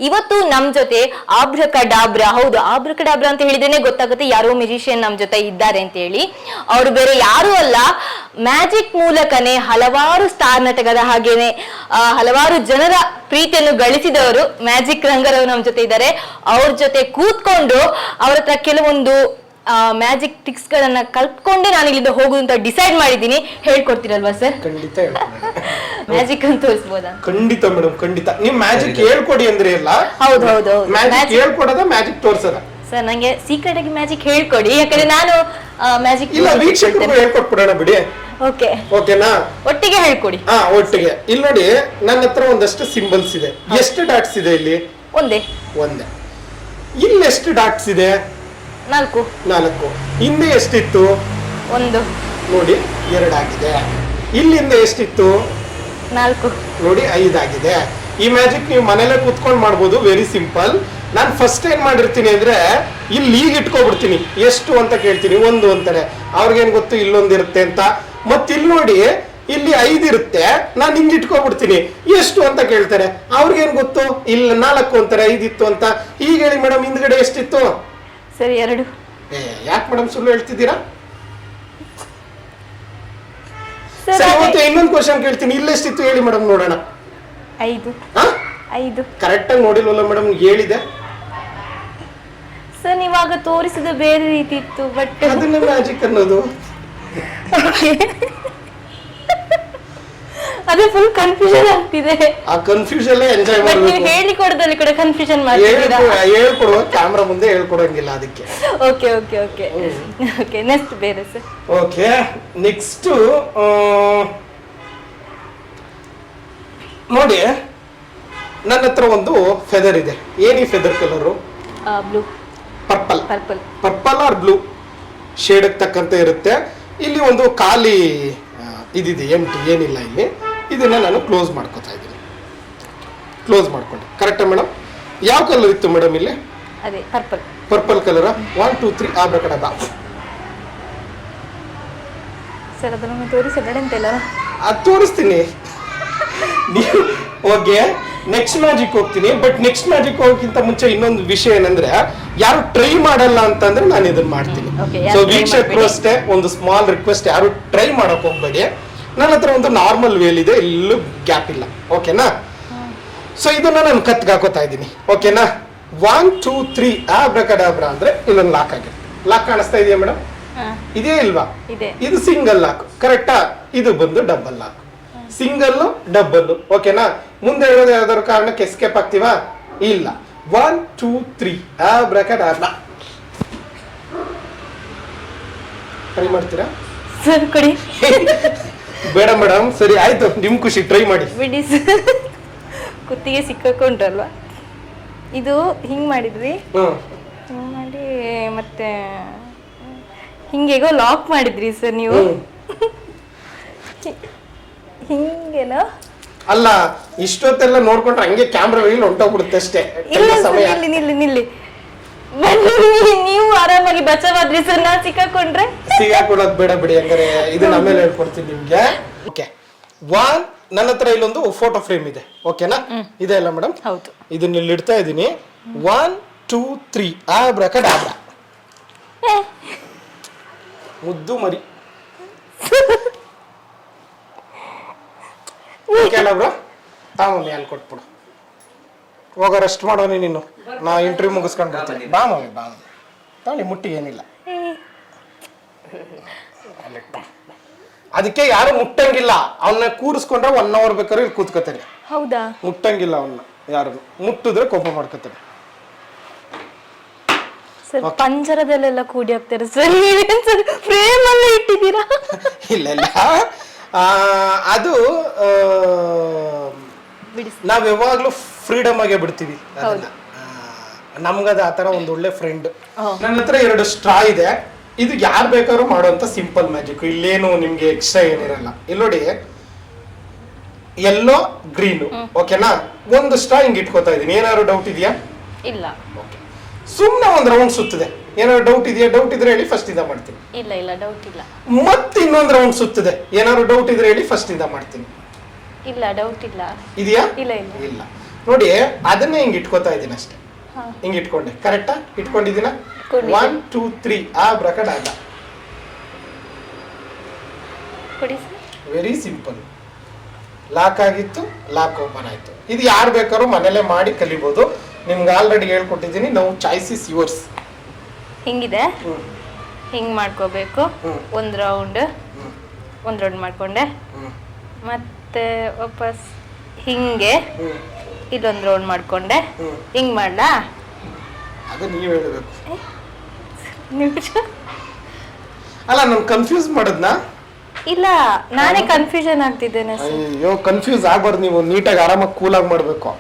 ಇವತ್ತು ನಮ್ ಜೊತೆ ಆಬ್ರಕಡಾಬ್ರಾ, ಹೌದು ಆಬ್ರಕಡಾಬ್ರಾ ಅಂತ ಹೇಳಿದ್ರೆ ಗೊತ್ತಾಗುತ್ತೆ ಯಾರೋ ಮ್ಯೂಸಿಷಿಯನ್ ನಮ್ ಜೊತೆ ಇದ್ದಾರೆ ಅಂತ ಹೇಳಿ. ಅವರು ಬೇರೆ ಯಾರು ಅಲ್ಲ, ಮ್ಯಾಜಿಕ್ ಮೂಲಕನೇ ಹಲವಾರು ಸ್ಟಾರ್ ನಟಕದ ಹಾಗೇನೆ ಹಲವಾರು ಜನರ ಪ್ರೀತಿಯನ್ನು ಗಳಿಸಿದವರು ಮ್ಯಾಜಿಕ್ ರಂಗರವರು ನಮ್ ಜೊತೆ ಇದ್ದಾರೆ. ಅವ್ರ ಜೊತೆ ಕೂತ್ಕೊಂಡು ಅವ್ರ ಹತ್ರ ಕೆಲವೊಂದು ಮ್ಯಾಜಿಕ್ ಟ್ರಿಕ್ಸ್ ಗಳನ್ನ ಕಲ್ತ್ಕೊಂಡೆ ನಾನು ಇಲ್ಲಿಂದ ಹೋಗುದು ಅಂತ ಡಿಸೈಡ್ ಮಾಡಿದ್ದೀನಿ. ಹೇಳ್ಕೊಡ್ತೀರಲ್ವಾ ಸರ್? ಖಂಡಿತ ಮ್ಯಾಜಿಕ್ ಅಂತ ತೋರಿಸಬಹುದಾ? ಖಂಡಿತ ಮೇಡಮ್, ಖಂಡಿತ. ನಿಮ್ ಮ್ಯಾಜಿಕ್ ಹೇಳ್ಕೊಡಿ ಅಂದ್ರೆ ಇಲ್ಲ. ಹೌದು ಹೌದು, ಮ್ಯಾಜಿಕ್ ಹೇಳ್ಕೊಡೋದ, ಮ್ಯಾಜಿಕ್ ತೋರ್ಸದ? ಸರ್ ನಂಗೆ ಸೀಕ್ರೆಟ್ ಆಗಿ ಮ್ಯಾಜಿಕ್ ಹೇಳ್ಕೊಡಿ, ಯಾಕಂದ್ರೆ ನಾನು ಮ್ಯಾಜಿಕ್ ಇಲ್ಲ ವೀಕ್ಷಕರು ಹೇಳ್ಕೊಟ್ಬಿಡೋಣ ಬಿಡಿ. ಓಕೆ ಓಕೆನಾ? ಒಟ್ಟಿಗೆ ಹೇಳ್ಕೊಡಿ. ಒಟ್ಟಿಗೆ. ಇಲ್ಲಿ ನೋಡಿ, ನನ್ನ ಹತ್ರ ಒಂದಷ್ಟು ಸಿಂಬಲ್ಸ್ ಇದೆ. ಎಷ್ಟು ಡಾಟ್ಸ್ ಇದೆ ಇಲ್ಲಿ? ಒಂದೇ. ಇಲ್ಲಿ ಎಷ್ಟು ಡಾಟ್ಸ್ ಇದೆ? 4. ಹಿಂದೆ ಎಷ್ಟಿತ್ತು? 1. ನೋಡಿ 2 ಆಗಿದೆ. ಇಲ್ಲಿಂದ ಎಷ್ಟಿತ್ತು? 4. ನೋಡಿ 5 ಆಗಿದೆ. ಈ ಮ್ಯಾಜಿಕ್ ನೀವು ಮನೇಲೆ ಕೂತ್ಕೊಂಡು ಮಾಡ್ಬೋದು, ವೆರಿ ಸಿಂಪಲ್. ನಾನು ಫಸ್ಟ್ ಏನ್ ಮಾಡಿರ್ತೀನಿ ಅಂದ್ರೆ ಇಲ್ಲಿ ಈಗ ಇಟ್ಕೊಬಿಡ್ತೀನಿ. ಎಷ್ಟು ಅಂತ ಕೇಳ್ತೀನಿ, 1 ಅಂತಾರೆ. ಅವ್ರಿಗೇನ್ ಗೊತ್ತು ಇಲ್ಲೊಂದಿರುತ್ತೆ ಅಂತ. ಮತ್ತೆ ಇಲ್ಲಿ ನೋಡಿ, ಇಲ್ಲಿ 5 ಇರುತ್ತೆ, ನಾನು ಹಿಂಗ್ ಇಟ್ಕೊಬಿಡ್ತೀನಿ. ಎಷ್ಟು ಅಂತ ಕೇಳ್ತಾರೆ, ಅವ್ರಿಗೇನ್ ಗೊತ್ತು ಇಲ್ಲಿ 4 ಅಂತಾರೆ, 5 ಇತ್ತು ಅಂತ. ಈಗ ಹೇಳಿ ಮೇಡಮ್, ಹಿಂದ್ಗಡೆ ಎಷ್ಟಿತ್ತು? ಸರಿ 2. ಯಾಕೆ ಮೇಡಮ್ ಸುಳ್ಳು ಹೇಳ್ತಿದ್ದೀರಾ? ಸರಿ, ಮತ್ತೆ ಇನ್ನೊಂದು ಕ್ವಶನ್ ಕೇಳ್ತೀನಿ. ಇಲ್ಲೆಷ್ಟಿತ್ತು ಹೇಳಿ ಮೇಡಮ್, ನೋಡೋಣ. 5. ಕರೆಕ್ಟ್ ಆಗಿ ನೋಡಿಲ್ವಲ್ಲ ಮೇಡಮ್? ಹೇಳಿದೆ ಸರ್, ನೀವಾಗ ತೋರಿಸಿದ ಬೇರೆ ರೀತಿ ಇತ್ತು, ಬಟ್ ಅದನ್ನ ಮ್ಯಾಜಿಕ್ ಅನ್ನೋದು. ಅದೇ ಫುಲ್ ಕನ್ಫ್ಯೂಷನ್ ಆಗ್ತಿದೆ. ಆ ಕನ್ಫ್ಯೂಷನ್ ಎಂಜಾಯ್ ಬಟ್ ನೀವು ಹೇಳಿ ಕೊಡೋದ್ರಲ್ಲಿ ಕೂಡ ಕನ್ಫ್ಯೂಷನ್ ಮಾಡ್ತಿದ್ದೀರಾ. ಹೇಳ್ಕೊಡುವ ಕ್ಯಾಮ್ರಾ ಮುಂದೆ ಹೇಳ್ಕೊಡಂಗಿಲ್ಲ, ಅದಕ್ಕೆ. Okay okay okay okay, next ಬೇರೆ ಸರ್. ಓಕೆ, ನೆಕ್ಸ್ಟ್ ನೋಡಿ, ನನ್ನ ಹತ್ರ ಒಂದು ಫೆದರ್ ಇದೆ. ಏನಿ feather colour? Blue. Purple or blue shade ತಕ್ಕಂತೆ ಇರುತ್ತೆ. ಇಲ್ಲಿ ಒಂದು ಖಾಲಿ ಇದಿದೆ, ಎಂಟಿ, ಏನಿಲ್ಲ ಇಲ್ಲಿ. ಇದನ್ನ ನಾನು ಕ್ಲೋಸ್ ಮಾಡ್ಕೊತಾ ಇದ್ದೀನಿ. ಕ್ಲೋಸ್ ಮಾಡ್ಕೊಂಡೆ. ಕರೆಕ್ಟಾ ಮೇಡಮ್? ಯಾವ ಕಲರ್ ಇತ್ತು ಮೇಡಮ್ ಇಲ್ಲಿ? ಅದೇ ಪರ್ಪಲ್ ಕಲರ್. 1 2 3 ಆಬ್ರಕಡಾಬ್ರಾ. ಸರ್ ಅದನ್ನ ತೋರಿಸಲ್ಲ, ಅದು ತೋರಿಸ್ತೀನಿ. ಓಕೆ, ನೆಕ್ಸ್ಟ್ ಮ್ಯಾಜಿಕ್ ಹೋಗ್ತೀನಿ. ಬಟ್ ನೆಕ್ಸ್ಟ್ ಮ್ಯಾಜಿಕ್ ಹೋಗೋಕ್ಕಿಂತ ಮುಂಚೆ ಇನ್ನೊಂದು ವಿಷಯ ಏನಂದ್ರೆ, ಯಾರು ಟ್ರೈ ಮಾಡಲ್ಲ ಅಂತಂದ್ರೆ ನಾನು ಇದನ್ನ ಮಾಡ್ತೀನಿ. ಸೊ ವೀಕ್ಷಕರು ಅಷ್ಟೇ ಒಂದು ಸ್ಮಾಲ್ ರಿಕ್ವೆಸ್ಟ್, ಯಾರು ಟ್ರೈ ಮಾಡಕ್ ಹೋಗ್ಬೇಡಿ. ನನ್ನ ಹತ್ರ ಒಂದು ನಾರ್ಮಲ್ ವೇಲ್ ಇದೆ, ಎಲ್ಲೂ ಗ್ಯಾಪ್ ಇಲ್ಲ. ಓಕೆನಾ? ಸೊ ಇದನ್ನ ನಾನು ಕತ್ಗೆ ಹಾಕೋತಾ ಇದ್ದೀನಿ. ಓಕೆನಾ? 1 2 3 ಆಬ್ರಕಡಾಬ್ರಾ ಅಂದ್ರೆ ಇಲ್ಲೊಂದು ಲಾಕ್ ಆಗಿದೆ. ಲಾಕ್ ಕಾಣಿಸ್ತಾ ಇದೆಯಾ ಮೇಡಮ್? ಇದೇ ಇಲ್ವಾ? ಇದು ಸಿಂಗಲ್ ಲಾಕ್. ಕರೆಕ್ಟಾ? ಇದು ಬಂದು ಡಬಲ್ ಲಾಕ್. Single double. ಓಕೆನಾ? ಮುಂದೆ ಹೇಳೋದು ಯಾವ್ದಾದ್ರು ಕಾರಣಕ್ಕೆ ಎಸ್ಕೇಪ್ ಆಗ್ತೀವಾ? ಇಲ್ಲ. 1 2 3 ಆಬ್ರಕಡಾಬ್ರಾ. ಟ್ರೈ ಮಾಡ್ತೀರಾ? ಸರ್ ಕೊಡಿ. ಬೇಡ ಮೇಡಮ್, ಸರಿ ಆಯ್ತು, ನಿಮ್ ಖುಷಿ, ಟ್ರೈ ಮಾಡಿ. ಬಿಡಿ ಕುತ್ತಿಗೆ ಸಿಕ್ಕೊಂಡ್ರಲ್ವಾ? ಇದು ಹಿಂಗ್ ಮಾಡಿದ್ರಿ, ಹಿಂಗ್ ಮಾಡಿ ಮತ್ತೆ ಹಿಂಗೇಗೋ ಲಾಕ್ ಮಾಡಿದ್ರಿ ಸರ್ ನೀವು. ಹಿಂಗೇನೋ ಅಲ್ಲ, ಇಷ್ಟೊತ್ತೆಲ್ಲ ನೋಡ್ಕೊಂಡ್ರೆ ಹಂಗೆ ಕ್ಯಾಮ್ರಾ ವೇಲ್ ಹೊಂಟೋಗ್ಬಿಡುತ್ತೆ ಅಷ್ಟೇ. ನಿಲ್ಲಿ ನೀವು ಆರಾಮಾಗಿ ಬಚಾವಾದ್ರಿ ಸರ್, ನಾ ಸಿಕ್ಕಾಕೊಡೋದ್ ಬೇಡ ಬಿಡಿ. ಹಂಗಾರೆ ಇದು ನಮ್ಮೇಲೆ ಹೇಳ್ಕೊಡ್ತೀನಿ ನಿಮ್ಗೆ. ಓಕೆ, ನನ್ನ ಹತ್ರ ಇಲ್ಲೊಂದು ಫೋಟೋ ಫ್ರೇಮ್ ಇದೆ. ಓಕೆನಾ? ಇದೆ ಅಲ್ಲ ಮೇಡಮ್? ಹೌದು. ಇದನ್ನ ಇಲ್ಲಿ ಇಡ್ತಾ ಇದ್ದೀನಿ. 1 2 3 ಆಬ್ರಕಡಾಬ್ರಾ. ಮುದ್ದು ಮರಿ. ಬ್ರೋ, ತಾಮಮ್ಮಿ ಅಲ್ಲಿ ಕೊಟ್ಬಿಡು. ಹೋಗೋ ರೆಸ್ಟ್ ಮಾಡೋಣ ನೀನು, ನಾ ಇಂಟರ್ವ್ಯೂ ಮುಗಿಸ್ಕೊಂಡು ಬರ್ತೀನಿ. ಬಾ ಮಮ್ಮಿ, ಬಾ ಮಮ್ಮಿ. ತಾಳಿ ಮುಟ್ಟಿ ಏನಿಲ್ಲ. ಅದಕ್ಕೆ ಯಾರು ಮುಟ್ಟಂಗಿಲ್ಲ. ಅವನ್ನ ಕೂರಿಸ್ಕೊಂಡ್ರೆ 1 hour ಬೇಕಾದ್ರೆ ಇಲ್ಲಿ ಕೂತ್ಕೋತಾನೆ. ಹೌದಾ? ಮುಟ್ಟಂಗಿಲ್ಲ ಅವನ್ನ ಯಾರು. ಮುಟ್ಟಿದ್ರೆ ಕೋಪ ಮಾಡ್ಕೋತಾನೆ. ಸರ್ ಪಂಜರದಲ್ಲೆಲ್ಲ ಕೂಡಿ ಹಾಕ್ತಾರೆ ಸರ್, ಫ್ರೇಮ್ ಅಲ್ಲ ಇಟ್ಟಿದ್ದೀರಾ? ಇಲ್ಲ ಇಲ್ಲ, ಅದು ನಾವ್ ಯಾವಾಗ್ಲೂ ಫ್ರೀಡಮ್ ಆಗೇ ಬಿಡ್ತೀವಿ. ನಮ್ಗದ ಆತರ ಒಂದು ಒಳ್ಳೆ ಫ್ರೆಂಡ್. ನನ್ನ ಹತ್ರ 2 ಸ್ಟ್ರಾ ಇದೆ. ಇದು ಯಾರು ಬೇಕಾದ್ರೂ ಮಾಡುವಂತ ಸಿಂಪಲ್ ಮ್ಯಾಜಿಕ್. ಇಲ್ಲೇನು ನಿಮ್ಗೆ ಎಕ್ಸ್ಟ್ರಾ ಏನಿರಲ್ಲ. ಇಲ್ಲಿ ನೋಡಿ, ಎಲ್ಲೋ ಗ್ರೀನು. ಓಕೆನಾ? ಒಂದು ಸ್ಟ್ರಾ ಹಿಂಗ್ ಇಟ್ಕೋತಾ ಇದೀನಿ. ಏನಾದ್ರು ಡೌಟ್ ಇದೆಯಾ? ಇಲ್ಲ. ಸುಮ್ಮನೆ ಒಂದ್ ರೌಂಡ್ ಸುತ್ತದೆ. ಏನಾದ್ರು ಡೌಟ್ ಇದೆಯಾ? ಡೌಟ್ ಇದ್ರೆ ಹೇಳಿ, ಫಸ್ಟ್ ಇಂದ ಮಾಡ್ತೀನಿ. ಇಲ್ಲ ಡೌಟ್ ಇಲ್ಲ. ಮತ್ತೆ ಇನ್ನೊಂದ್ ರೌಂಡ್ ಸುತ್ತದೆ. ಏನಾದ್ರು ಡೌಟ್ ಇದ್ರೆ ಹೇಳಿ, ಫಸ್ಟ್ ಇಂದ ಮಾಡ್ತೀನಿ. ಇಲ್ಲ ಡೌಟ್ ಇಲ್ಲ. ಇದೆಯಾ? ಇಲ್ಲ. ನೋಡಿ ಅದನ್ನೇ ಹಿಂಗ್ ಇಟ್ಕೋತಾ ಇದೀನಿ ಅಷ್ಟೇ. ಹಿಂಗ್ ಇಟ್ಕೊಂಡೆ, ಕರೆಕ್ಟಾ ಇಟ್ಕೊಂಡಿದ್ದೀನ? 1 2 3 ಆಬ್ರಕಡಾಬ್ರಾ. Very simple. ಲಾಕ್ ಆಗಿತ್ತು, ಲಾಕ್ ಓಪನ್ ಆಯ್ತು. ಇದು ಯಾರು ಬೇಕಾದ್ರೂ ಮನೇಲೆ ಮಾಡಿ ಕಲಿಬಹುದು. ನಿಮ್ಗೆ ಆಲ್ರೆಡಿ ಹೇಳ್ಕೊಟ್ಟಿದ್ದೀನಿ. ನಾವು ಚಾಯ್ಸ್ ಇಸ್ ಯುವರ್ಸ್. ಹಿಂಗಿದೆ, ಹಿಂಗ್ ಮಾಡ್ಕೋಬೇಕು. ಒಂದ್ ರೌಂಡ್ ಮಾಡ್ಕೊಂಡೆ, ಮತ್ತೆ ವಾಪಸ್ ಹಿಂಗೆ ಇದೊಂದು ರೌಂಡ್ ಮಾಡ್ಕೊಂಡೆ. ಹಿಂಗ್ ಮಾಡ್ಲಾ? ಅದು ನೀವು ಹೇಳಬೇಕು. ಅಲ್ಲ, ನಾನು ಕನ್ಫ್ಯೂಸ್ ಮಾಡದ್ನಾ? ಇಲ್ಲ, ನಾನೇ ಕನ್ಫ್ಯೂಷನ್ ಆಗ್ತಿದ್ದೇನೆ. ಅಯ್ಯೋ, ಕನ್ಫ್ಯೂಸ್ ಆಗ್ಬಾರ್ದು. ನೀವು ನೀಟಾಗಿ ಆರಾಮಾಗಿ ಕೂಲಾಗಿ ಮಾಡ್ಬೇಕು.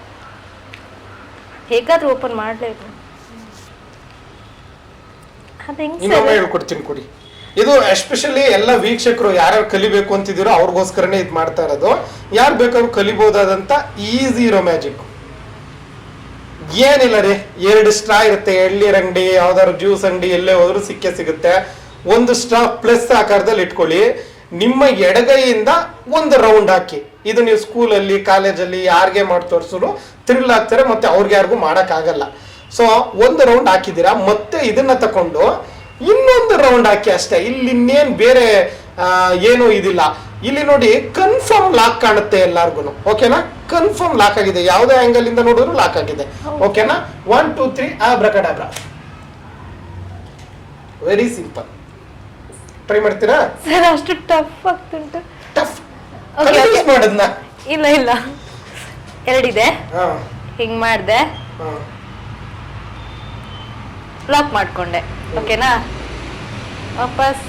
ಹೇಗಾದ್ರೂ ಓಪನ್ ಮಾಡ್ಲೇಬೇಕು. ಇನ್ನೊಮ್ಮೆ ಹೇಳ್ಕೊಡ್ತೀನಿ ಕೊಡಿ. ಇದು ಎಸ್ಪೆಷಲಿ ಎಲ್ಲ ವೀಕ್ಷಕರು ಯಾರ್ಯಾರು ಕಲಿಬೇಕು ಅಂತಿದ್ದೀರೋ ಅವ್ರಿಗೋಸ್ಕರನೇ ಇದು ಮಾಡ್ತಾ ಇರೋದು. ಯಾರು ಬೇಕಾದ್ರೂ ಕಲಿಬಹುದಾದಂತ ಈಸಿ ಇರೋ ಮ್ಯಾಜಿಕ್. ಏನಿಲ್ಲ ರೀ, 2 ಸ್ಟ್ರಾ ಇರುತ್ತೆ. ಎಳ್ನೀರ್ ಅಂಗಡಿ, ಯಾವ್ದಾದ್ರು ಜ್ಯೂಸ್ ಅಂಗಡಿ ಎಲ್ಲೇ ಹೋದ್ರು ಸಿಗುತ್ತೆ. ಒಂದು ಸ್ಟ್ರಾ ಪ್ಲಸ್ ಆಕಾರದಲ್ಲಿ ಇಟ್ಕೊಳ್ಳಿ. ನಿಮ್ಮ ಎಡಗೈಯಿಂದ ಒಂದು ರೌಂಡ್ ಹಾಕಿ. ಇದು ನೀವು ಸ್ಕೂಲಲ್ಲಿ, ಕಾಲೇಜಲ್ಲಿ ಯಾರಿಗೆ ಮಾಡಿ ತೋರಿಸಿದ್ರು ಥ್ರಿಲ್ ಆಗ್ತಾರೆ, ಮತ್ತೆ ಅವ್ರಿಗೆ ಯಾರಿಗೂ ಮಾಡಕ್ ಆಗಲ್ಲ. ಸೊ ಒಂದು ರೌಂಡ್ ಹಾಕಿದ್ದೀರಾ, ಮತ್ತೆ ಇದನ್ನ ತಕೊಂಡು ಇನ್ನೊಂದು ರೌಂಡ್ ಹಾಕಿ ಅಷ್ಟೇ. ಇಲ್ಲಿ ಇನ್ನೇನ್ ಬೇರೆ ಏನು ಇದಿಲ್ಲ. ಇಲ್ಲಿ ನೋಡಿ, ಕನ್ಫರ್ಮ್ ಲಾಕ್ ಕಾಣುತ್ತೆ ಎಲ್ಲಾರ್ಗು. ಓಕೆನಾ? ಕನ್ಫರ್ಮ್ ಲಾಕ್ ಆಗಿದೆ. ಯಾವುದೇ ಆಂಗಲ್ ಇಂದ ನೋಡಿದ್ರು ಲಾಕ್ ಆಗಿದೆ. ಓಕೆನಾ? 1 2 3 ಆಬ್ರಕಡಾಬ್ರಾ. Very simple. ಟ್ರೈ ಮಾಡ್ತೀರಾ? ಸರ್, ಅಷ್ಟು ಟಫ್ ಆಗ್ತುಂಟು. ಟಫ್ ಮಾಡದ್ನ? ಇಲ್ಲ, ಎರಡಿದೆ. ಹಿಂಗ್ ಮಾಡ್ದೆ, ಲಾಕ್ ಮಾಡ್ಕೊಂಡೆ. ಓಕೆನಾ? ವಾಪಸ್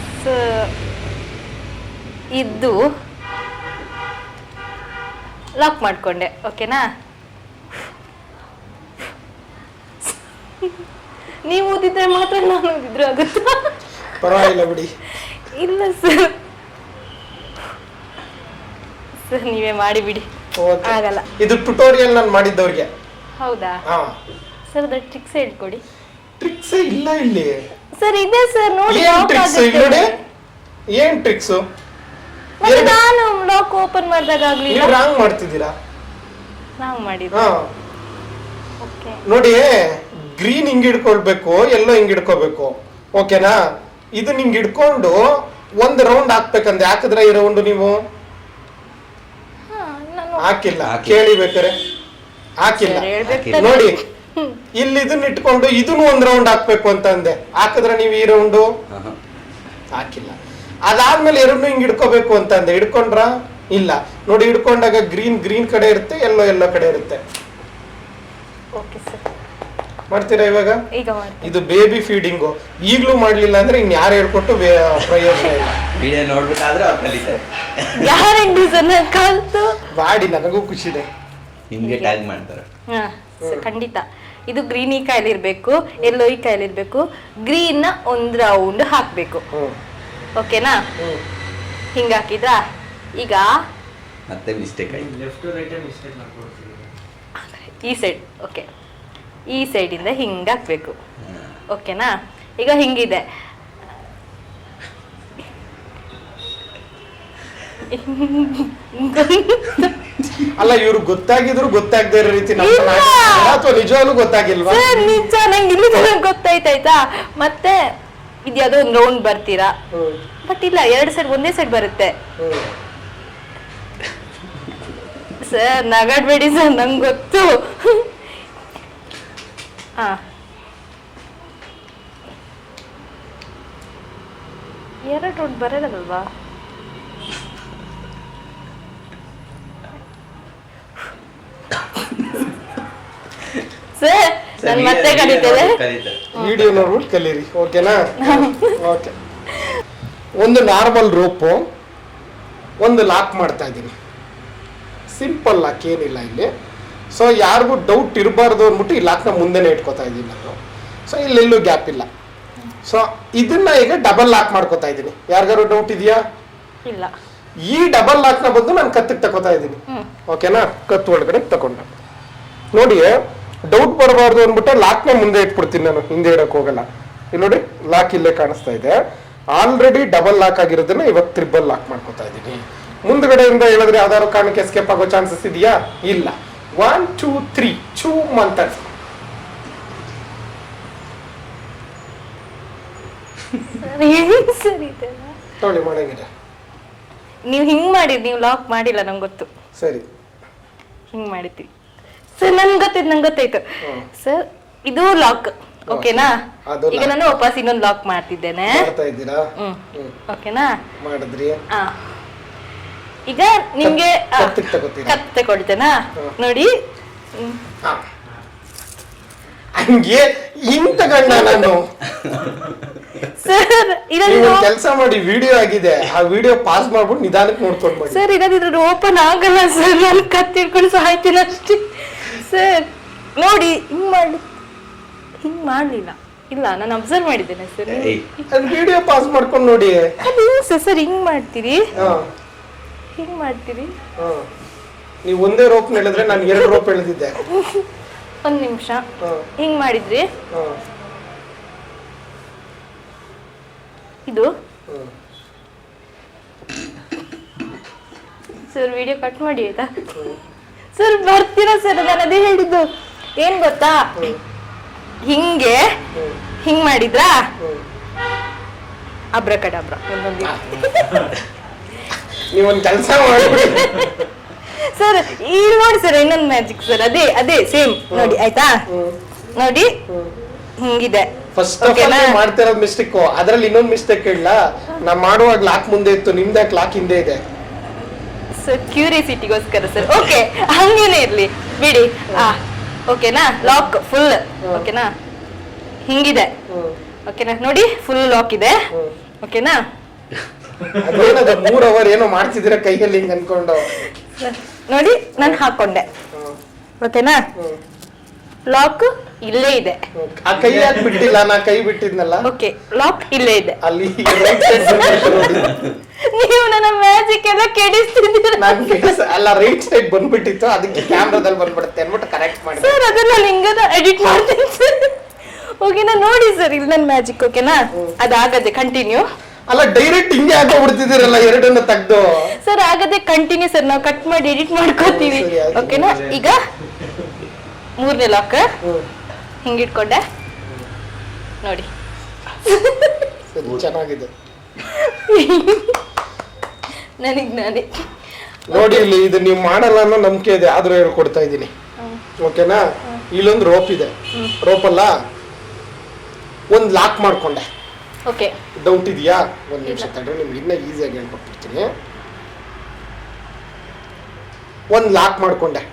ಇದ್ದು ಲಾಕ್ ಮಾಡ್ಕೊಂಡೆ. ಓಕೆನಾ? ನೀವು ಓದಿದ್ರೆ ಮಾತ್ರ ನಾನು ಓದಿದ್ರು ಆಗುತ್ತಾ? ಪರವಾಗಿಲ್ಲ ಬಿಡಿ. ಇಲ್ಲ ಸರ್, ನೀವೇ ಮಾಡಿ ಬಿಡಿ. ಆಗಲ್ಲ. ಇದು ಟ್ಯುಟೋರಿಯಲ್ ನಾನು ಮಾಡಿದ್ದವ್ರಿಗೆ. ಹೌದಾ ಸರ್? ಅದ ಟ್ರಿಕ್ಸ್ ಹೇಳ್ಕೊಡಿ. ಟ್ರಿಕ್ಸ್ ಇಲ್ಲ ಇಲ್ಲಿ ಸರ್. ಇದೆ ಸರ್, ನೋಡಿ. ಏನ್ ಟ್ರಿಕ್ಸ್? ನಾನು ಲಾಕ್ ಓಪನ್ ಮಾಡಿದಾಗ ಆಗ್ಲಿಲ್ಲ. ನೀವು ರಾಂಗ್ ಮಾಡ್ತಿದ್ದೀರಾ. ನಾವು ಮಾಡಿದ್ವಿ. ಓಕೆ, ನೋಡಿ, ಗ್ರೀನ್ ಹಿಂಗ್ ಹಿಡ್ಕೊಳ್ಬೇಕು, ಎಲ್ಲೋ ಹಿಂಗ್ ಹಿಡ್ಕೋಬೇಕು. ಓಕೆನಾ? ಇದು ಹಿಂಗ್ ಹಿಡ್ಕೊಂಡು ಒಂದು ರೌಂಡ್ ಹಾಕ್ಬೇಕಂದ್ರೆ ಹಾಕಿದ್ರೆ ಈ ರೌಂಡ್ ನೀವು ಹಾಕಿಲ್ಲ. ಕೇಳಿ ಬೇಕಾರೆ ಹಾಕಿಲ್ಲ. ನೋಡಿ, ಇಲ್ಲಿ ಇದನ್ನ ಇಟ್ಕೊಂಡು ಇದನ್ನು ಒಂದ್ ರೌಂಡ್ ಹಾಕ್ಬೇಕು ಅಂತ ಅಂದೆ. ಹಾಕಿದ್ರೆ ನೀವು ಈ ರೌಂಡು ಹಾಕಿಲ್ಲ. ಅದಾದ್ಮೇಲೆ ಎರಡನ್ನೂ ಹಿಂಗ್ ಹಿಡ್ಕೋಬೇಕು ಅಂತ ಅಂದೆ. ಹಿಡ್ಕೊಂಡ್ರ? ಇಲ್ಲ. ನೋಡಿ, ಹಿಡ್ಕೊಂಡಾಗ ಗ್ರೀನ್ ಕಡೆ ಇರುತ್ತೆ, ಎಲ್ಲೋ ಕಡೆ ಇರುತ್ತೆ. ಮಾಡ್ತೀರಾ ಇವಾಗ? ಇದು ಬೇಬಿ ಫೀಡಿಂಗು. ಈಗ್ಲೂ ಮಾಡ್ಲಿಲ್ಲ ಅಂದ್ರೆ ಇನ್ ಯಾರು ಹೇಳ್ಕೊಟ್ಟು ಪ್ರಯೋಜನ ಇಲ್ಲ. ವಿಡಿಯೋ ನೋಡ್ಬಿಟ್ಟಾದ್ರೆ ಅವ್ರು ಕಲಿತಾರೆ. ಮಾಡಿ, ನನಗೂ ಖುಷಿ ಇದೆ. ನಿಮ್ಗೆ ಟ್ಯಾಗ್ ಮಾಡ್ತಾರೆ. ಖಂಡಿತ. ಇದು ಗ್ರೀನ್ ಈ ಕಾಯಿಲಿರ್ಬೇಕು, ಎಲ್ಲೋ ಈ ಕಾಯಿಲಿರ್ಬೇಕು. ಗ್ರೀನ್ ನ ಒಂದ್ ರೌಂಡ್ ಹಾಕ್ಬೇಕು. ಓಕೆನಾ? ಹಿಂಗ ಹಾಕಿದ್ರಾ? ಈಗ ಮತ್ತೆ ಮಿಸ್ಟೇಕ್ ಆಯ್ತು. ಲೆಫ್ಟ್ ಟು ರೈಟ್ ಮಿಸ್ಟೇಕ್ ಮಾಡ್ಕೊಡ್ತೀವಿ. ಈ ಸೈಡ್. ಓಕೆ, ಈ ಸೈಡ್ ಇಂದ ಹಿಂಗ ಹಾಕ್ಬೇಕು. ಓಕೆನಾ? ಈಗ ಹಿಂಗಿದೆ. ಅಲ್ಲ, ಇವ್ರು ಗೊತ್ತಾಗಿದ್ರು ಗೊತ್ತಾಗದೇ ಇರೋ ರೀತಿ ಅಥವಾ ನಿಜವಾಗ್ಲೂ ಗೊತ್ತಾಗಿಲ್ವಾ? ನಿಜ, ನಂಗೆ ಇಲ್ಲಿ ಗೊತ್ತಾಯ್ತಾಯ್ತಾ. ಮತ್ತೆ ಇದ್ಯಾವುದೋ ಒಂದು ರೌಂಡ್ ಬರ್ತೀರಾ, ಬಟ್ ಇಲ್ಲ, 2 ಸೈಡ್ ಒಂದೇ ಸೈಡ್ ಬರುತ್ತೆ. ಸರ್, ನಗಾಡ್ಬೇಡಿ ಸರ್, ನಂಗೆ ಗೊತ್ತು. ಹಾ, 2 ರೌಂಡ್ ಬರಲ್ಲಲ್ವಾ? ಸರ್, ನಾನು ಮತ್ತೆ ಕಲಿತೇನೆ. ವಿಡಿಯೋ ನೋಡ್ಬಿಟ್ಟು ಕಲೀರಿ. ಓಕೆನಾ? ಓಕೆ. ಒಂದು ನಾರ್ಮಲ್ ರೋಪು, ಒಂದು ಲಾಕ್ ಮಾಡ್ತಾ ಇದ್ದೀನಿ. ಸಿಂಪಲ್ ಲಾಕ್, ಏನಿಲ್ಲ ಇಲ್ಲಿ. ಸೊ ಯಾರಿಗೂ ಡೌಟ್ ಇರಬಾರ್ದು ಅಂದ್ಬಿಟ್ಟು ಈ ಲಾಕ್ನ ಮುಂದೆನೇ ಇಟ್ಕೋತಾ ಇದ್ದೀನಿ ನಾನು. ಸೊ ಇಲ್ಲೆಲ್ಲೂ ಗ್ಯಾಪ್ ಇಲ್ಲ. ಸೊ ಇದನ್ನ ಈಗ ಡಬಲ್ ಲಾಕ್ ಮಾಡ್ಕೋತಾ ಇದ್ದೀನಿ. ಯಾರಿಗಾರು ಡೌಟ್ ಇದೆಯಾ? ಇಲ್ಲ. ಈ ಡಬಲ್ ಲಾಕ್ನ ಬಂದು ನಾನು ಕತ್ತಿಗೆ ತಗೋತಾ ಇದ್ದೀನಿ. ಓಕೆನಾ? ಕತ್ತು ಒಳಗಡೆ ತಗೊಂಡ. ನೋಡಿ, ಡೌಟ್ ಬರಬಾರ್ದು ಅಂದ್ಬಿಟ್ಟು ಲಾಕ್ನ ಮುಂದೆ ಇಟ್ಬಿಡ್ತೀನಿ ನಾನು, ಹಿಂದೆ ಇಡಕ್ ಹೋಗಲ್ಲ. ಇಲ್ಲಿ ನೋಡಿ, ಲಾಕ್ ಇಲ್ಲೇ ಕಾಣಿಸ್ತಾ ಇದೆ. ಆಲ್ರೆಡಿ ಡಬಲ್ ಲಾಕ್ ಆಗಿರೋದನ್ನ ಇವಾಗ ಟ್ರಿಬಲ್ ಲಾಕ್ ಮಾಡ್ಕೋತಾ ಇದ್ದೀನಿ. ಮುಂದ್ಗಡೆಯಿಂದ ಹೇಳಿದ್ರೆ ಯಾವ್ದಾದ್ರು ಕಾರಣಕ್ಕೆ ಎಸ್ಕೇಪ್ ಆಗೋ ಚಾನ್ಸಸ್ ಇದೆಯಾ? ಇಲ್ಲ. 1 2 3 ಚೂಮ್ ಅಂತ ಸರಿ ಇದೆಲ್ಲ ತೊಳಿ ಮಾಡಂಗಿಲ್ಲ. ನೀವು ಹಿಂಗ್ ಮಾಡಿದ್, ನೀವು ಲಾಕ್ ಮಾಡಿಲ್ಲ, ನಂಗೆ ಗೊತ್ತು. ಸರಿ ಹಿಂಗ್ ಮಾಡಿದ್ರಿ ಸರ್, ನಂಗೆ ಗೊತ್ತಾಯ್ತು ಸರ್. ಇದು ಲಾಕ್, ಓಕೆನಾ? ಅದು ಈಗ ನಾನು ವಾಪಸ್ ಇನ್ನೊಂದು ಲಾಕ್ ಮಾಡ್ತಿದ್ದೇನೆ. ಮಾಡ್ತಾ ಇದ್ದೀರಾ? ಓಕೆನಾ? ಮಾಡಿದ್ರಿ. ಈಗ ನಿಮ್ಗೆ ಕತ್ತಿಗೆ ತಗೋತೀರಾ? ಕತ್ತೆ ಕೊಡ್ತೇನಾ? ನೋಡಿ. ಹಂಗೆ ಹಿಂಗ್ ತಗೊಂಡ ನಾನು. ಸರ್ ಕೆಲಸ ಮಾಡಿ, ವಿಡಿಯೋ ಆಗಿದೆ, ಆ ವಿಡಿಯೋ ಪಾಸ್ ಮಾಡ್ಬಿಟ್ಟು ನಿಧಾನಕ್ಕೆ ನೋಡ್ಕೊಂಡು ಮಾಡಿ. ಸರ್ ಇರೋದಿದ್ರೆ ಓಪನ್ ಆಗಲ್ಲ ಸರ್, ನಾನು ಕತ್ತಿ ಹಿಡ್ಕೊಂಡು ಸಾಯ್ತೀನಿ ಅಷ್ಟೇ ಸರ್. ನೋಡಿ ಹಿಂಗ್ ಮಾಡ್ಲಿಲ್ಲ. ಇಲ್ಲ, ನಾನು ಅಬ್ಸರ್ವ್ ಮಾಡಿದ್ದೇನೆ ಸರ್. ವಿಡಿಯೋ ಪಾಸ್ ಮಾಡ್ಕೊಂಡು ನೋಡಿ. ಅದು ಸರ್ ಹಿಂಗ್ ಮಾಡ್ತೀರಿ, ಹಿಂಗ್ ಮಾಡ್ತೀರಿ. ನೀವು ಒಂದೇ ರೋಪ್ ಹೇಳಿದ್ರೆ ನಾನು 2 ರೋಪ್ ಎಳೆದಿದ್ದೆ. ಒಂದ್ ನಿಮಿಷ, ಹಿಂಗ್ ಮಾಡಿದ್ರಿ. ಇದು ಸರ್ ವಿಡಿಯೋ ಕಟ್ ಮಾಡಿ ಆಯ್ತಾ ಸರ್? ಬರ್ತೀರಾ ಸರ್? ನಾನು ಅದೇ ಹೇಳಿದ್ದು. ಏನ್ ಗೊತ್ತಾ, ಹಿಂಗೆ ಹಿಂಗ್ ಮಾಡಿದ್ರಾ, ಅಬ್ರಕಡಾಬ್ರ. ನೀವೊಂದು ಕೆಲಸ ಮಾಡ್ಬಿಡಿ ಸರ್. ಇಲ್ಲಿ ನೋಡಿ ಸರ್, ಇನ್ನೊಂದು ಮ್ಯಾಜಿಕ್ ಸರ್. ಅದೇ ಸೇಮ್ ನೋಡಿ, ಆಯ್ತಾ? ನೋಡಿ ಹಿಂಗಿದೆ. ಫಸ್ಟ್ ಆಫ್ ಆಲ್ ಮಾಡ್ತಾ ಇರೋದು ಮಿಸ್ಟೇಕ್. ಅದ್ರಲ್ಲಿ ಇನ್ನೊಂದು ಮಿಸ್ಟೇಕ್ ಹೇಳ, ನಾ ಮಾಡುವಾಗ ಲಾಕ್ ಮುಂದೆ ಇತ್ತು, ನಿಮ್ದು ಯಾಕೆ ಲಾಕ್ ಹಿಂದೆ ಇದೆ? Sir ಕ್ಯೂರಿಯಾಸಿಟಿಗೋಸ್ಕರ sir. ಓಕೆ, ಹಂಗೇನೆ ಇರ್ಲಿ ಬಿಡಿ. ಓಕೆನಾ? ಲಾಕ್ ಫುಲ್ ಓಕೆನಾ? ಹಿಂಗಿದೆ ಓಕೆನಾ? ನೋಡಿ ಫುಲ್ ಲಾಕ್ ಇದೆ ಓಕೆನಾ? ಅದೇನದು 3 ಅವರ್ ಏನೋ ಮಾಡ್ತಿದ್ದೀರಾ ಕೈಯಲ್ಲಿ ಹಿಂಗ್ ಅನ್ಕೊಂಡು. ನೋಡಿ ನಾನು ಹಾಕೊಂಡೆ ಓಕೆನಾ? ಲಾಕ್ ಇಲ್ಲೇ ಇದೆ. ಆ ಕೈ ಯಾಕೆ ಬಿಟ್ಟಿಲ್ಲ? ನಾ ಕೈ ಬಿಟ್ಟಿದ್ನಲ್ಲ. ಓಕೆ, ಲಾಕ್ ಇಲ್ಲೇ ಇದೆ. ಅಲ್ಲಿ ರೈಟ್ ಸೈಡ್ ನೀವು ನನ್ನ ಮ್ಯಾಜಿಕ್ ಎಲ್ಲ ಕೆಡಿಸ್ತಿದ್ದೀರಾ. ಅಲ್ಲ, ರೈಟ್ ಸೈಡ್ ಬಂದ್ಬಿಟ್ಟಿತ್ತು, ಅದಕ್ಕೆ ಕ್ಯಾಮ್ರಾದಲ್ಲಿ ಬಂದ್ಬಿಡುತ್ತೆ ಅನ್ಬಿಟ್ಟು ಕರೆಕ್ಟ್ ಮಾಡಿ ಸರ್. ಅದನ್ನ ಹಿಂಗದ ಎಡಿಟ್ ಮಾಡ್ತೀನಿ ಸರ್. ಓಕೆನಾ? ನೋಡಿ ಸರ್, ಇಲ್ಲಿ ನನ್ನ ಮ್ಯಾಜಿಕ್ ಓಕೆನಾ? ಅದಾಗದೆ ಕಂಟಿನ್ಯೂ. ಅಲ್ಲ, ಡೈರೆಕ್ಟ್ ಹಿಂಗೆ ಹಾಕೋಬಿಡ್ತಿದ್ದೀರಲ್ಲ ಎರಡನ್ನ ತೆಗ್ದು. ಸರ್ ಆಗದೆ ಕಂಟಿನ್ಯೂ ಸರ್, ನಾವು ಕಟ್ ಮಾಡಿ ಎಡಿಟ್ ಮಾಡ್ಕೋತೀವಿ ಓಕೆನಾ? ಈಗ 3ನೇ ಲಾಕ್ ಹಿಂಗಿಟ್ಕೊಂಡೆ ನೋಡಿ. ಚೆನ್ನಾಗಿದೆ ನಾನೇ ನೋಡಿ. ಇಲ್ಲಿ ಇದು ನೀವು ಮಾಡಲ್ಲ ಅನ್ನೋ ನಂಬಿಕೆ ಇದೆ, ಆದ್ರೂ ಹೇಳ್ಕೊಡ್ತಾ ಇದ್ದೀನಿ ಓಕೆನಾ? ಇಲ್ಲೊಂದು ರೋಪ್ ಇದೆ, ರೋಪ್ ಅಲ್ಲ, ಒಂದು ಲಾಕ್ ಮಾಡ್ಕೊಂಡೆ. ಓಕೆ, ಡೌಟ್ ಇದೆಯಾ? ಒಂದು ನಿಮಿಷ ತಡ್ರಿ, ನಿಮ್ಗೆ ಇನ್ನೂ ಈಸಿಯಾಗಿ ಹೇಳ್ಕೊಡ್ತಿರ್ತೀನಿ. ಒಂದು ಲಾಕ್ ಮಾಡ್ಕೊಂಡೆ,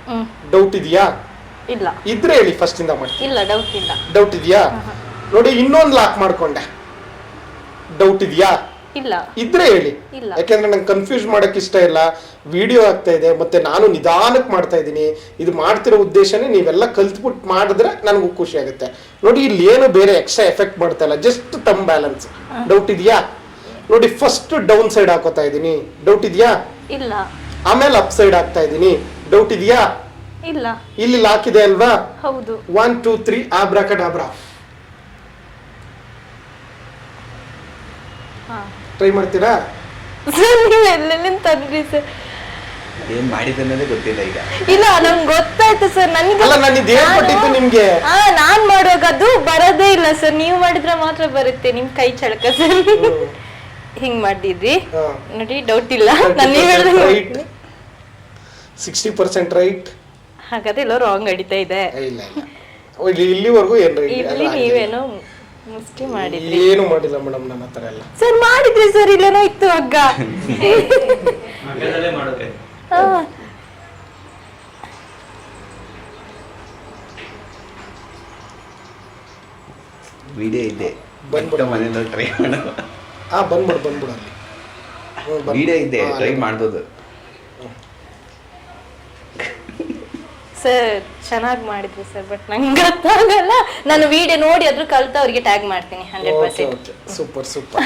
ಡೌಟ್ ಇದೆಯಾ? ಇಲ್ಲ. ಇದ್ರೆ ಹೇಳಿ, ಫಸ್ಟ್ ಇಂದ ಮಾಡ್ತೀನಿ. ಇಲ್ಲ, ಡೌಟ್ ಇಲ್ಲ. ಡೌಟ್ ಇದೆಯಾ? ನೋಡಿ, ಇನ್ನೊಂದು ಲಾಕ್ ಮಾಡ್ಕೊಂಡೆ, ಡೌಟ್ ಇದೆಯಾ? ಇಲ್ಲ. ಇದ್ರೆ ಹೇಳಿ, ಯಾಕೆಂದ್ರೆ ನಂಗೆ ಕನ್ಫ್ಯೂಸ್ ಮಾಡಕ್ ಇಷ್ಟ ಇಲ್ಲ. ವಿಡಿಯೋ ಆಗ್ತಾ ಇದೆ, ಮತ್ತೆ ನಾನು ನಿಧಾನಕ್ಕೆ ಮಾಡ್ತಾ ಇದ್ದೀನಿ. ಇದು ಮಾಡ್ತಿರೋ ಉದ್ದೇಶನೇ ನೀವೆಲ್ಲ ಕಲ್ತ್ಬಿಟ್ಟು ಮಾಡಿದ್ರೆ ನನಗೂ ಖುಷಿ ಆಗುತ್ತೆ. ನೋಡಿ, ಇಲ್ಲಿ ಏನು ಬೇರೆ ಎಕ್ಸ್ಟ್ರಾ ಎಫೆಕ್ಟ್ ಮಾಡ್ತಾ ಇಲ್ಲ, ಜಸ್ಟ್ ತಮ್ ಬ್ಯಾಲೆನ್ಸ್. ಡೌಟ್ ಇದೆಯಾ? ನೋಡಿ, ಫಸ್ಟ್ ಡೌನ್ ಸೈಡ್ ಹಾಕೋತಾ ಇದ್ದೀನಿ, ಡೌಟ್ ಇದೆಯಾ? ಇಲ್ಲ. ಆಮೇಲೆ ಅಪ್ ಸೈಡ್ ಹಾಕ್ತಾ ಇದ್ದೀನಿ, ಡೌಟ್ ಇದೆಯಾ? ಇಲ್ಲ. ಇಲ್ಲಿ ಲಾಕ್ ಇದೆ ಅಲ್ವಾ? ಹೌದು. 1 2 3 ಆಬ್ರಾಕಡಾಬ್ರಾ. ಟ್ರೈ ಮಾಡ್ತೀರಾ? ಸರ್ ನೀವು ಎಲ್ಲೆಲ್ಲಿಂದ ತಂದ್ರಿ ಸರ್? ಏನ್ ಮಾಡಿದನ್ನೋದೇ ಗೊತ್ತಿಲ್ಲ ಈಗ. ಇಲ್ಲ, ನಂಗೆ ಗೊತ್ತಾಯ್ತು ಸರ್. ನನಗೆ ಅಲ್ಲ, ನಾನು ಇದು ಹೇಳ್ಕೊಟ್ಟಿದ್ದು ನಿಮ್ಗೆ. ನಾನ್ ಮಾಡುವಾಗ ಅದು ಬರೋದೇ ಇಲ್ಲ ಸರ್. ನೀವು ಮಾಡಿದ್ರೆ ಮಾತ್ರ ಬರುತ್ತೆ. ನಿಮ್ ಕೈ ಚಳಕ ಸರ್. ಹಿಂಗ್ ಮಾಡಿದ್ರಿ ನೋಡಿ, ಡೌಟ್ ಇಲ್ಲ. ನಾನು ನೀವು ಹೇಳಿದ್ರೆ 60% ರೈಟ್. ಹಾಗಾದ್ರೆ ಎಲ್ಲೋ ರಾಂಗ್ ಅಡಿತಾ ಇದೆ. ಇಲ್ಲ ಇಲ್ಲ, ಇಲ್ಲಿವರೆಗೂ ಏನ್ ರೈಟ್? ಇಲ್ಲಿ ನೀವೇನೋ ಮುಷ್ಟಿ ಮಾಡಿದ್ರಿ. ಏನು ಮಾಡಿಲ್ಲ ಮೇಡಮ್, ನನ್ನ ಹತ್ರ ಎಲ್ಲ. ಸರ್ ಮಾಡಿದ್ರಿ ಸರ್, ಇಲ್ಲೇನೋ ಇತ್ತು ಹಗ್ಗ. ಮಧ್ಯದಲ್ಲೇ ಮಾಡೋಕೆ. ವಿಡಿಯೋ ಇದೆ, ಬಂದ್ಬಿಡು ಮನೆಯಲ್ಲಿ ಟ್ರೈ ಮಾಡೋದು. ಬಂದ್ಬಿಡು ಅಲ್ಲಿ. ವಿಡಿಯೋ ಇದೆ, ಟ್ರೈ ಮಾಡ್ಬೋದು. ಸರ್ ಚೆನ್ನಾಗಿ ಮಾಡಿದ್ರಿ ಸರ್, ಬಟ್ ನಂಗೆ ಗೊತ್ತಾಗಲ್ಲ. ನಾನು ವಿಡಿಯೋ ನೋಡಿ ಅದ್ರ ಕಲ್ತು ಅವ್ರಿಗೆ ಟ್ಯಾಗ್ ಮಾಡ್ತೀನಿ 100%. Super super.